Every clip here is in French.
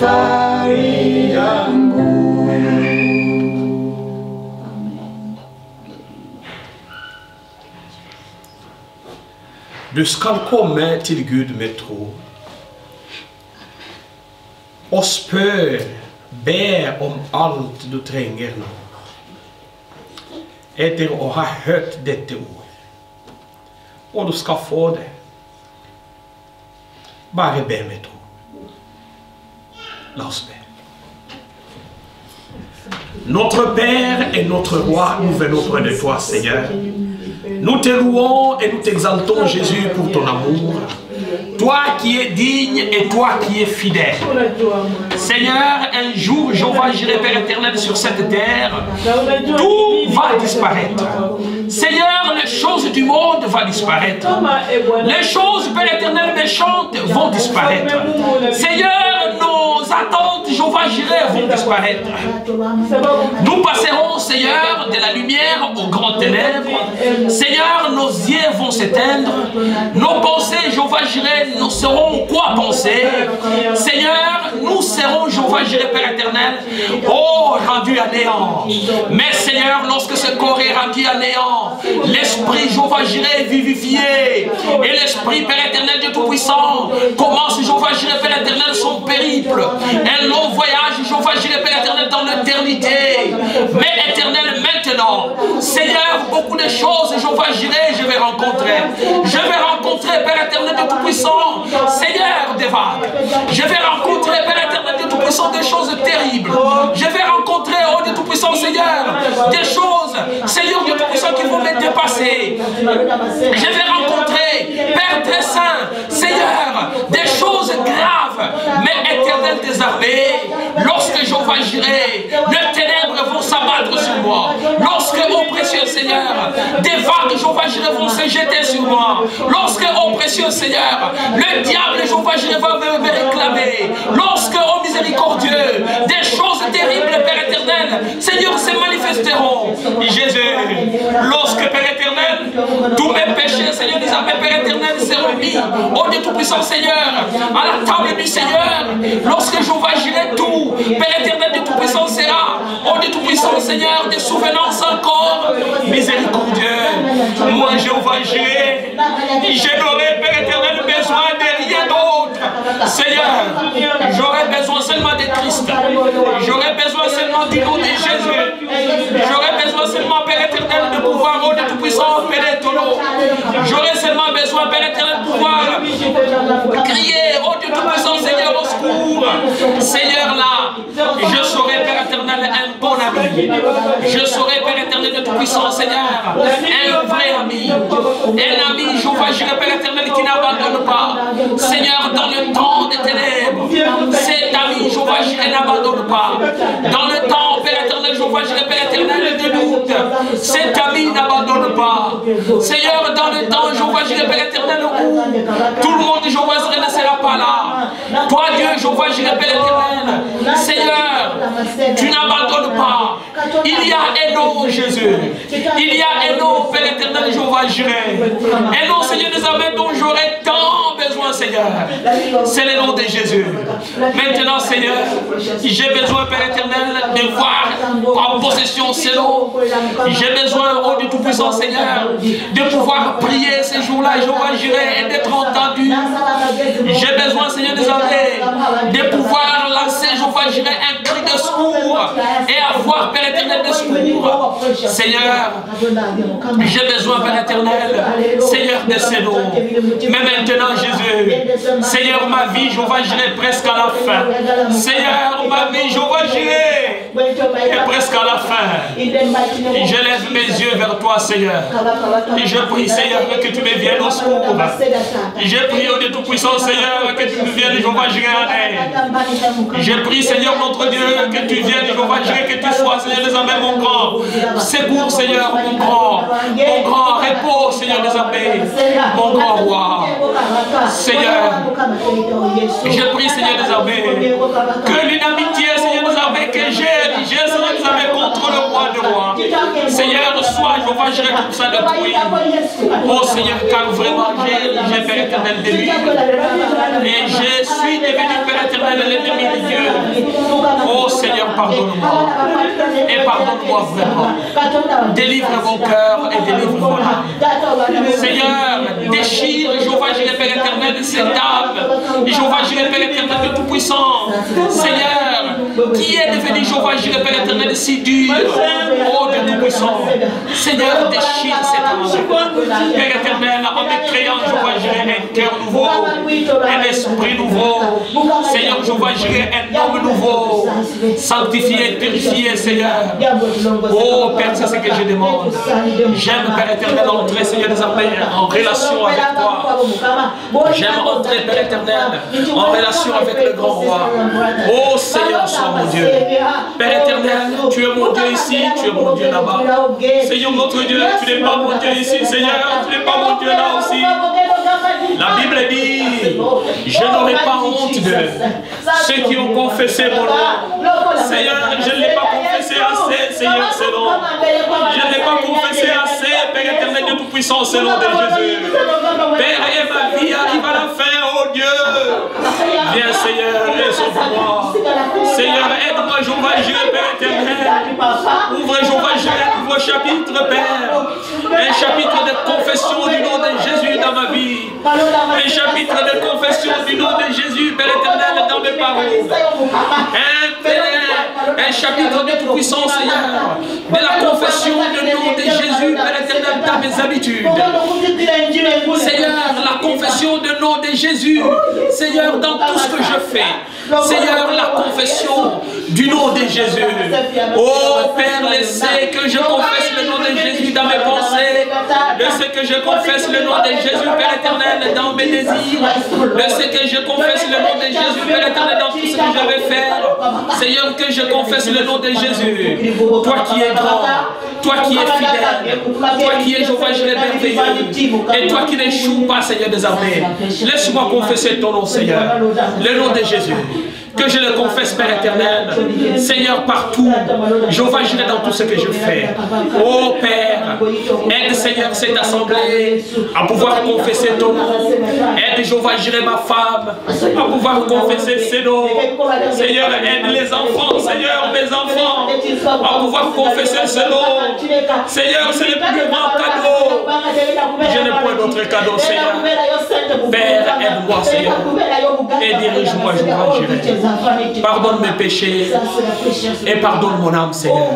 safari yangu. Du skal komme til Gud med tro og be om alt du trenger nå. Etter å ha hørt dette ord. Og du skal få det. Bare be med tro. La oss be. Notre Père et notre Roi, nous venons près de toi, Seigneur. Nous te louons et nous t'exaltons, Jésus, pour ton amour. Toi qui es digne et toi qui es fidèle. Seigneur, un jour, Jéhovah, j'irai, Père éternel, sur cette terre. Tout va disparaître. Seigneur, les choses du monde vont disparaître. Les choses, Père éternel, méchantes vont disparaître. Seigneur, nos attentes, Jéhovah, j'irai, vont disparaître. Nous passerons, Seigneur, de la lumière aux grandes ténèbres. Seigneur, nos yeux vont s'éteindre. Nos pensées, Jéhovah, j'irai, nous saurons quoi penser. Seigneur, nous serons, Jéhovah, j'irai, Père éternel, oh, rendu à néant. Mais Seigneur, lorsque ce corps est rendu à néant, l'esprit, Jéhovah, j'irai, vivifié. Et l'esprit, Père éternel, Dieu Tout-Puissant, commence, Jéhovah, j'irai, Père éternel, son périple. Un long voyage, Jéhovah, j'irai, Père éternel, dans l'éternité. Mais éternel, maintenant, Seigneur, beaucoup de choses, Jéhovah, j'irai, je vais rencontrer. Je vais rencontrer, Père éternel, Dieu Tout-Puissant, Seigneur des vagues. Je vais rencontrer, Père éternel, Dieu Tout-Puissant, des choses terribles. Je vais rencontrer, oh Dieu Tout-Puissant, Seigneur, des choses, Seigneur Dieu Tout-Puissant, qui vont me dépasser. Je vais rencontrer, Père très saint, Seigneur, des choses graves, mais éternel des armées. Lorsque Jéhovah j'irai, les ténèbres vont s'abattre sur moi. Lorsque, oh précieux Seigneur, des vagues, Jéhovah j'irai, vont se jeter sur moi. Lorsque, oh précieux Seigneur, le diable, Jéhovah j'irai, va me réclamer. Lorsque, oh miséricordieux, des choses terribles, Père éternel, Seigneur, se manifesteront. Jésus, lorsque, Père éternel, tous mes péchés, Seigneur, des armées, Père éternel, seront mis, oh Dieu Tout-Puissant, Seigneur, à la table du Seigneur. Lorsque Jéhovah j'irai, tout, Père éternel, Dieu Tout-Puissant sera, oh Dieu Tout-Puissant, Seigneur, des souvenances encore miséricordieux. Moi, Jéhovah j'irai, je n'aurai, Père éternel, besoin de rien d'autre. Seigneur, j'aurai besoin seulement de Christ. J'aurai besoin seulement du nom de Jésus. J'aurai besoin seulement, Père éternel, de pouvoir, oh Dieu Tout-Puissant, appeler ton nom. J'aurai seulement besoin, Père éternel, de pouvoir crier, oh Dieu Tout-Puissant, Seigneur, au secours. Seigneur, là, je serai, Père éternel, un bon ami. Je serai, Père éternel, de Tout-Puissant, Seigneur, un vrai ami. Un ami, Jéhovah, j'irai, Père éternel, qui n'abandonne pas. Seigneur, dans le temps des ténèbres, cet ami, Jéhovah, j'irai, n'abandonne pas. Dans le temps, Père éternel, Jéhovah, j'irai, Père éternel, de doute, cet ami n'abandonne pas. Seigneur, dans le temps, Jéhovah, j'irai, Père éternel, où tout le monde, Jéhovah, ne sera pas là. Toi, Dieu, Jéhovah, j'irai, Père éternel, Seigneur, tu n'abandonnes pas. Il y a un nom, Jésus. Il y a un nom, Père éternel, Jéhovah, j'irai. Un nom, Seigneur, des armées dont j'aurai tant besoin, Seigneur. C'est le nom de Jésus. Maintenant, Seigneur, j'ai besoin, Père éternel, de voir en possession ce nom. J'ai besoin, oh Dieu Tout-Puissant, Seigneur, de pouvoir prier ces jours-là, Jéhovah, j'irai, et d'être entendu. J'ai besoin, Seigneur des armées, de pouvoir lancer, Jéhovah, j'irai, un cri de secours et avoir, Père éternel, de secours. Seigneur, j'ai besoin, Père éternel, Seigneur, de ces noms. Mais maintenant, Jésus, Seigneur, ma vie, Jéhovah, j'irai presque à la fin. Seigneur, ma vie, Jéhovah, j'irai et presque à la fin. Je lève mes yeux vers toi, Seigneur. Et je prie, Seigneur, que tu me viennes au secours. Je prie, au Dieu Tout-Puissant, Seigneur, que tu me viennes, Jéhovah, j'irai en aide. Je prie, Seigneur, notre Dieu, que tu viennes, Jéhovah, j'irai, que tu sois, Seigneur, des armées, mon grand secours, Seigneur, mon grand repos, Seigneur, des armées, mon grand roi. Seigneur, je prie, Seigneur des armées, que l'inamitié, Seigneur des armées, que j'ai, Seigneur des armées, contre contre le roi de rois. Seigneur, sois, Jéhovah, je tout ça depuis. Oh Seigneur, car vraiment j'ai Père éternel de lui. Et je suis devenu Père éternel l'ennemi de Dieu. Oh Seigneur, pardonne-moi. Et pardonne-moi vraiment. Délivre mon cœur et délivre mon âme. Seigneur, déchire, Jéhovah, je Père éternel de cette âme. Jéhovah, je Père éternel de tout-puissant. Seigneur, qui est devenu Jéhovah, je Père éternel si dur. Oh, de tout-puissant. Seigneur, déchire cette âme. Père éternel, en me créant, Jéhovah, je un cœur nouveau, un esprit nouveau. Seigneur, Jéhovah, je un homme nouveau. Sanctifié, purifié, Seigneur. Oh, Père, c'est ce que je demande. J'aime, Père éternel, entrer, Seigneur des armées, en relation avec toi. J'aime entrer, Père éternel, en relation avec le grand roi. Oh, Seigneur, sois mon Dieu. Père éternel, tu es mon Dieu ici, tu es mon Dieu là-bas. Seigneur, notre Dieu, tu n'es pas mon Dieu ici, Seigneur, tu n'es pas mon Dieu là aussi. La Bible dit, je n'aurai pas honte de ceux qui ont confessé mon nom. Seigneur, je ne l'ai pas confessé assez, Seigneur, ce nom. Je ne l'ai pas confessé assez, Père éternel de tout-puissant, ce nom de Jésus. Père, et ma vie arrive à la fin, oh Dieu. Viens, Seigneur, et sauve-moi. Seigneur, aide-moi, Jéhovah, Jireh, Père éternel. Ouvre, Jéhovah, Jireh, un nouveau chapitre, Père. Un chapitre de confession du nom de Jésus dans ma vie. Un chapitre de confession du nom de Jésus, Père éternel, dans mes paroles. Un chapitre de tout-puissant, Seigneur, de la confession du nom de Jésus, Père éternel, dans mes habitudes. Seigneur, la confession du nom de Jésus, Seigneur, dans tout ce que je fais. Seigneur, la confession du nom de Jésus. Oh Père, laissez que je confesse le nom de Jésus dans mes pensées. Laissez que je confesse le nom de Jésus, Père éternel, dans mes désirs. Laissez que je confesse le nom de Jésus, Père éternel, dans tout ce que je vais faire. Seigneur, que je confesse le nom de Jésus. Toi qui es grand, toi qui es fidèle, toi qui es Jéhovah, je l'ai merveilleux. Et toi qui n'échoues pas, Seigneur des armées. Laisse-moi confesser ton nom, Seigneur. Le nom de Jésus. Que je le confesse, Père éternel. Seigneur, partout. Jéhovah, je l'ai dans tout ce que je fais. Oh Père, aide, Seigneur, cette assemblée à pouvoir confesser ton nom. Aide, Jéhovah, je l'ai ma femme à pouvoir confesser ses noms. Seigneur, aide les enfants, Seigneur, mes enfants à pouvoir confesser ce nom. Seigneur, c'est le plus grand cadeau. Je n'ai point d'autre cadeau, Seigneur. Père, aide-moi, Seigneur. Et dirige-moi, Jéhovah, je l'ai. Pardonne mes péchés et pardonne mon âme, Seigneur.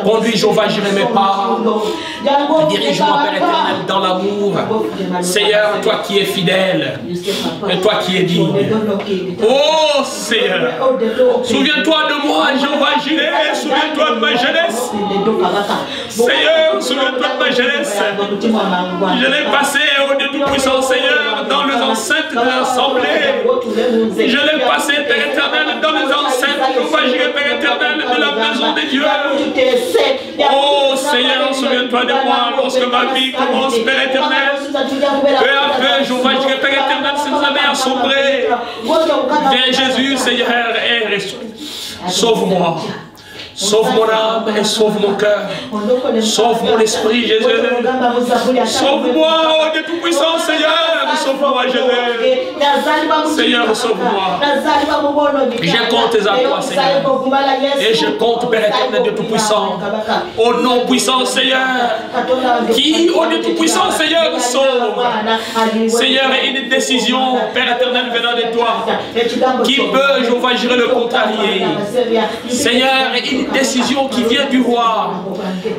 Conduis, Jéhovah, je ne mes pas. Dirige-moi, Père éternel, dans l'amour. Seigneur, toi qui es fidèle et toi qui es digne. Oh Seigneur, souviens-toi de moi, Jéhovah, Jireh. Souviens-toi de ma jeunesse. Seigneur, souviens-toi de ma jeunesse. Je l'ai passé au Dieu Tout-Puissant, Seigneur, dans les enceintes de l'Assemblée. Je l'ai passé, Père éternel, dans les enceintes, Jéhovah, Jireh, Père éternel, de la maison de Dieu. Oh Seigneur, souviens-toi de moi lorsque ma vie commence, Père éternel. Peu à peu, Jéhovah, Jireh, Père éternel, si nous avons assombré. Viens Jésus, Seigneur, et sauve-moi. Sauve mon âme et sauve mon cœur. Sauve mon esprit, Jésus. Sauve-moi, oh Dieu Tout-Puissant, Seigneur. Sauve-moi, Jésus. Seigneur, sauve-moi. Je compte à toi, Seigneur. Et je compte, Père éternel, Dieu Tout-Puissant. Au nom puissant, Seigneur. Qui, au Dieu Tout-Puissant, Seigneur, sauve. Seigneur, une décision, Père éternel, venant de toi. Qui peut, Jéhovah, gérer le contrarier. Seigneur, une décision qui vient du roi.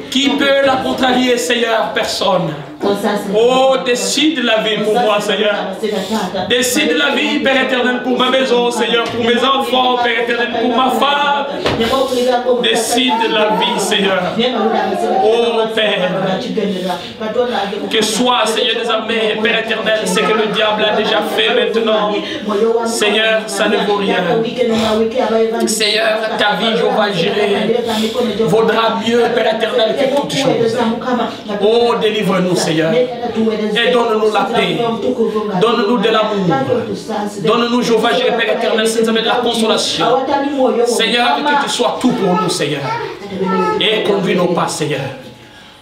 Qui peut la contrarier, Seigneur? Personne. Oh, décide la vie pour moi, Seigneur. Décide la vie, Père éternel, pour ma maison, Seigneur, pour mes enfants, Père éternel, pour ma femme. Décide la vie, Seigneur. Oh, Père. Que soit, Seigneur des armées, Père éternel, ce que le diable a déjà fait maintenant. Seigneur, ça ne vaut rien. Seigneur, ta vie, Jéhovah, Jireh, vaudra mieux, Père éternel, que toutes choses. Oh, délivre-nous, Seigneur. Et donne-nous la paix. Donne-nous de l'amour. Donne-nous, Jéhovah, Jireh, Père éternel, de la consolation. Seigneur, que tu sois tout pour nous, Seigneur. et conduis nos pas, Seigneur.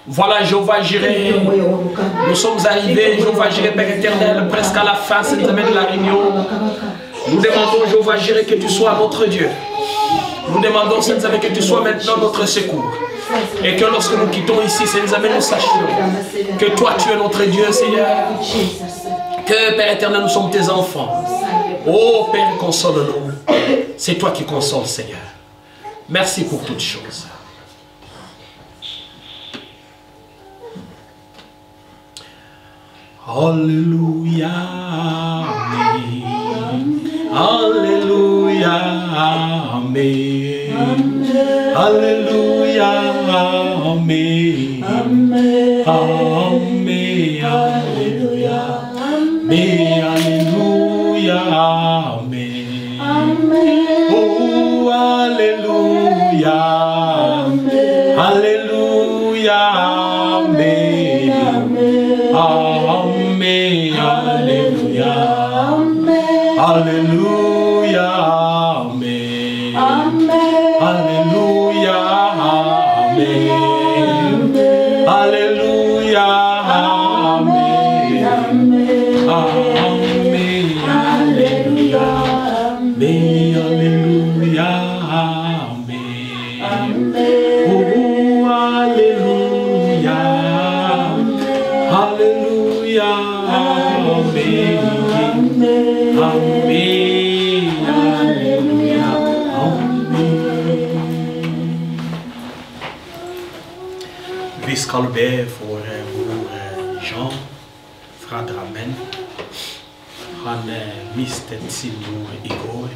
Voilà, Jéhovah Jireh, nous sommes arrivés, Jéhovah Jireh, Père éternel, presque à la fin, cette semaine de la réunion. Nous demandons, Jéhovah Jireh, que tu sois notre Dieu. Nous demandons, Seigneur, que tu sois maintenant notre secours. Et que lorsque nous quittons ici, Seigneur, nous sachions que toi, tu es notre Dieu, Seigneur. Que, Père éternel, nous sommes tes enfants. Oh, Père, console-nous. C'est toi qui consoles, Seigneur. Merci pour toutes choses. Alléluia, Amen. Alléluia, Amen. Alléluia, Amen. Amen. Alléluia. Mais Alléluia, Amen. Oh, Alléluia. Alléluia, Amen. Amen. Alléluia. Alléluia, Amen. Alléluia, Amen. Alléluia, Amen. Amen. Alléluia. Mais Alléluia, Amen. Oh, Alléluia. Alléluia, Amen. Amen. Alléluia, Amen. Vi skal be for bror Jean fra Drammen. Han mistet sin mor i går.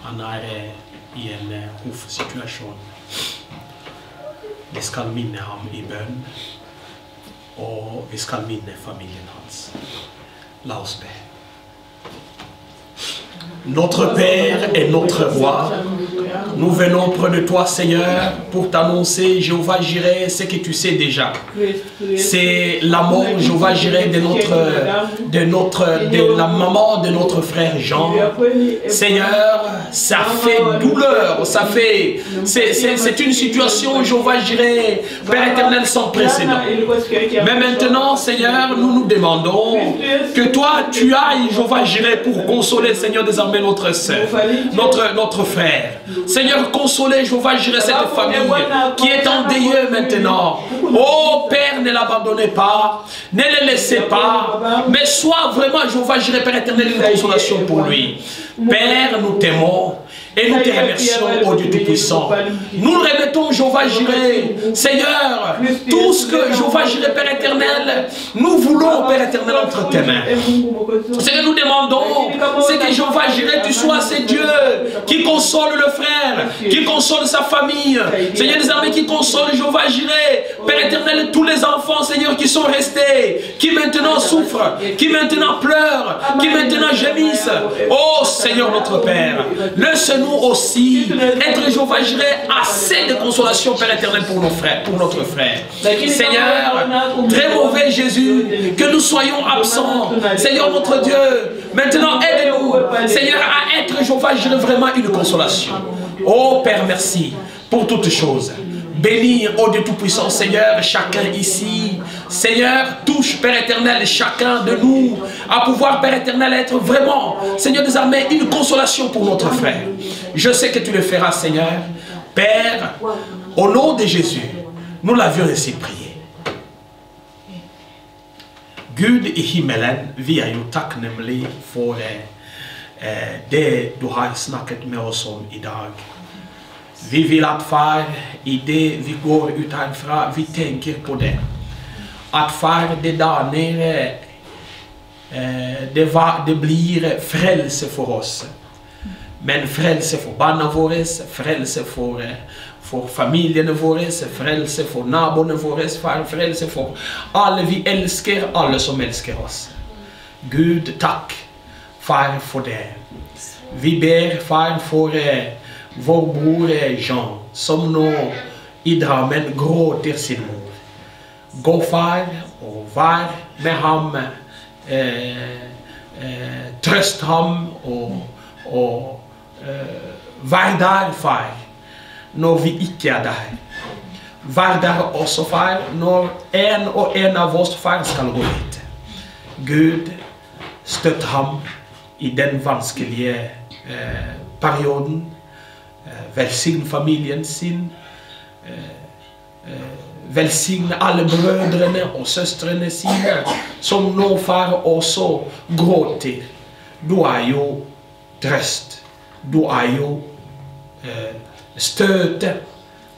Han i en hoffsituasjon. Vi skal minne ham i bønn, og vi skal minne familien hans. La oss be. Notre Père et notre Roi, nous venons près de toi, Seigneur, pour t'annoncer, Jéhovah Jireh, ce que tu sais déjà. C'est la mort, Jéhovah Jireh, de la maman de notre frère Jean. Seigneur, ça fait douleur, c'est une situation, Jéhovah Jireh, Père éternel, sans précédent. Mais maintenant, Seigneur, nous nous demandons que toi, tu ailles, Jéhovah Jireh, pour consoler, Seigneur, désormais notre soeur, notre frère. Seigneur, consolez, Jéhovah Jireh, cette famille qui est en deuil maintenant. Oh Père, ne l'abandonnez pas, ne le laissez pas, mais sois vraiment, Jéhovah Jireh, Père éternel, une consolation pour lui. Père, nous t'aimons. Et nous te remercions, ô Dieu Tout-Puissant. Nous le remettons, Jéhovah Jireh. Seigneur, tout ce que Jéhovah Jireh, Père éternel, nous voulons, Père éternel, entre tes mains. Ce que nous demandons, c'est que Jéhovah Jireh, tu sois ce Dieu qui console le frère, qui console sa famille. Seigneur, des armées qui console Jéhovah Jireh, Père éternel, tous les enfants, Seigneur, qui sont restés, qui maintenant souffrent, qui maintenant pleurent, qui maintenant gémissent. Oh Seigneur, notre Père, laisse-nous aussi être, Jéhovah Jireh, assez de consolation, Père éternel, pour nos frères, pour notre frère. Seigneur, très mauvais Jésus, que nous soyons absents. Seigneur, notre Dieu, maintenant aide-nous, Seigneur, à être, Jéhovah Jireh, vraiment une consolation. Oh Père, merci pour toutes choses. Bénis, ô Dieu Tout-Puissant, Seigneur, chacun ici. Seigneur, touche, Père éternel, chacun de nous à pouvoir, Père éternel, être vraiment, Seigneur des armées, une consolation pour notre frère. Je sais que tu le feras, Seigneur. Père, au nom de Jésus, nous l'avions ainsi prié. Gud i himmelen, vi ju takknemlig for det du har snakket med oss om i dag. Vi vil at far, i det vi går ut herfra, vi tenker på det. At far, det danner, det blir frelse for oss. Men frelse for barna våre, frelse for familiene våre, frelse for naboene våre, frelse for alle vi elsker, alle som elsker oss. Gud, takk, far, for det. Vi ber, far, for vår bror Jean, som nå i Drammen gråter sin mor. Gå, far, og vær med ham, trøst ham, og Vær der, far, når vi ikke er der. Vær der også, far, når en og en av oss, far, skal gå hit. Gud, støtt ham i den vanskelige perioden. Velsign familien sin. Velsigne alle brødrene og søstrene sine, som nå, far, også gråter. Du er jo trøst. Du er jo støtte.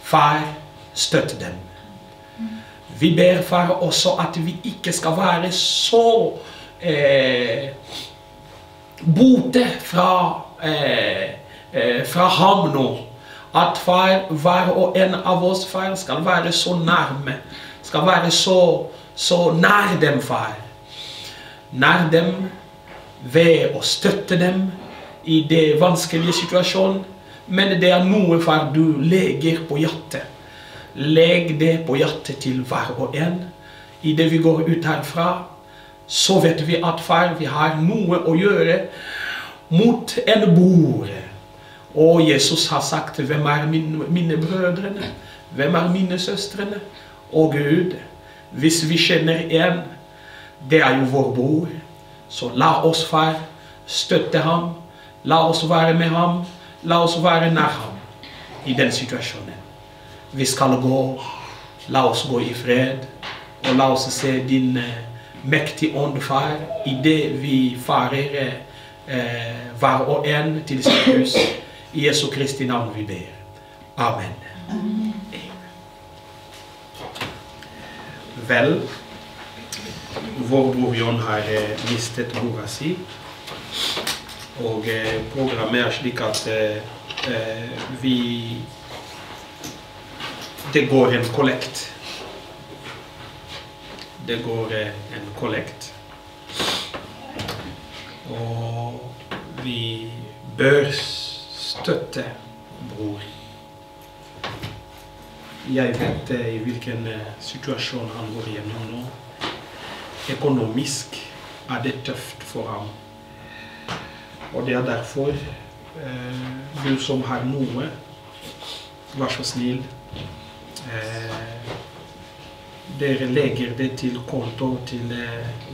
Far, støtt dem. Vi ber, far, også at vi ikke skal være så borte fra ham nå. At far, hver og en av oss, far, skal være så nærme. Skal være så nær dem, far. Nær dem ved å støtte dem i det vanskelige situasjonen. Men det er noe, far, du legger på hjertet. Legg det på hjertet til hver og en. I det vi går ut herfra, så vet vi at, far, vi har noe å gjøre mot en bror. Og Jesus har sagt, hvem er mine brødrene? Hvem er mine søstrene? Og Gud, hvis vi kjenner en, det er jo vår bror. Så la oss, far, støtte ham. La oss være med ham. La oss være nær ham i den situasjonen. Vi skal gå. La oss gå i fred. Og la oss se din mektige ånd, far, i det vi farer hver og en til sitt hus. I Jesu Kristi navn vi ber. Amen. Amen. Vel, vår bror Jon har mistet mora si, og programmet er slik at det går en kollekt. Det går en kollekt. Og vi bør støtte bror. Jeg vet i hvilken situasjon han går gjennom nå. Økonomisk er det tøft for ham. Og det er derfor du som har noe, vær så snill, dere legger det til konto til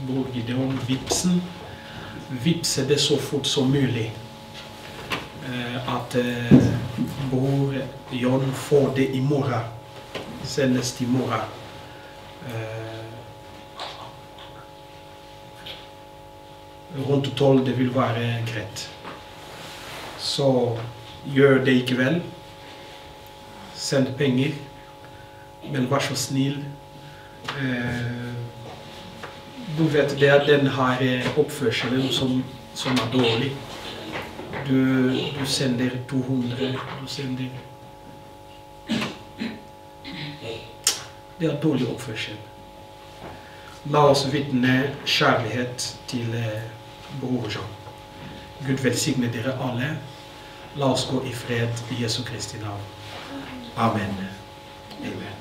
bror Gideon Vipsen. Vipse det så fort som mulig. At bror Jon får det i morgen, senest i morgen. Rundt 12 det vil være greit. Så gjør det i kveld. Send penger, men vær så snill. Du vet det at den har oppførselen som er dårlig. Du sender 200, du sender... Det er dårlig oppførsel. La oss vitne kjærlighet til bror Jon. Gud velsigne dere alle. La oss gå i fred i Jesu Kristi navn. Amen. Amen.